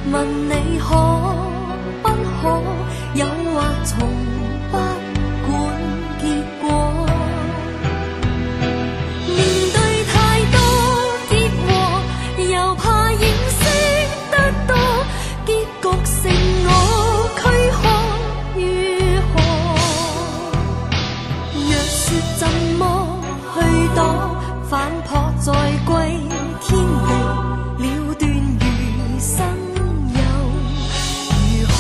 問你可不可，誘惑從不管結果。面對太多結禍，又怕認識得多，結局剩我軀殼如何？若說怎麼去躲，反撲再歸天地，了斷餘生又如何？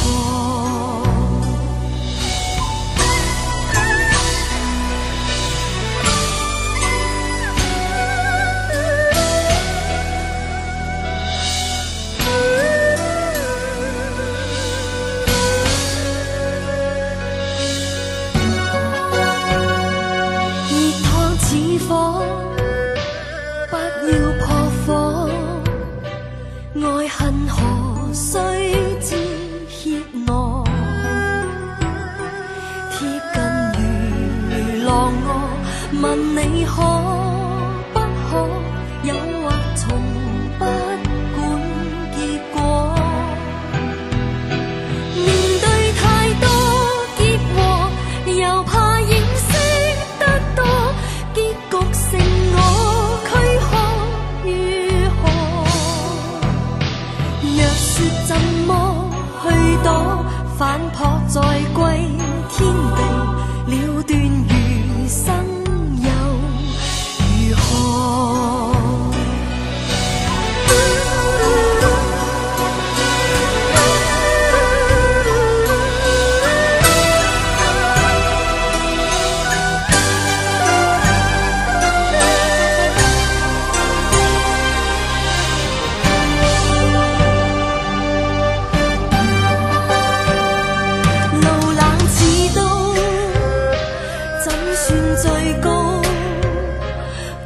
熱燙似火，不要破火，愛恨何須知怯懦，貼近如狼我，問你可不可，誘惑從不管結果。面對太多結禍，又怕認識得多，結局剩我軀殼如何？若說怎麼去躲，反撲再歸天地，了斷餘生又如何？路冷似刀，怎算最高？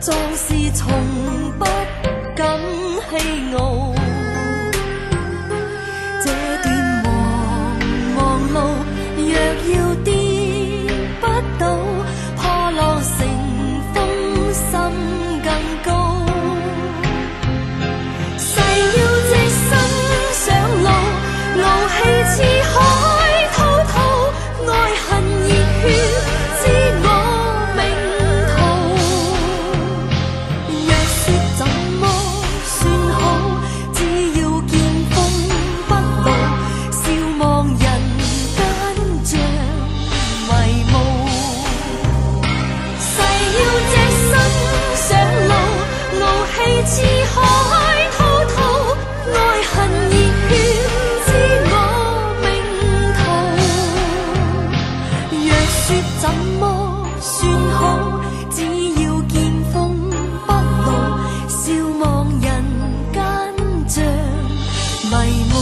壯士從不敢氣傲，這段茫茫路，若要跌不倒，破浪乘風心更高。誓要隻身上路，怒氣似海滔滔，愛恨熱血知我命途。若說怎麼算好，只要見風不露，笑望人間像迷霧。誓要隻身上路，怒氣似海滔滔，愛恨熱血知我命途。若說怎麼算好，只要見風不露，笑望人間像迷霧。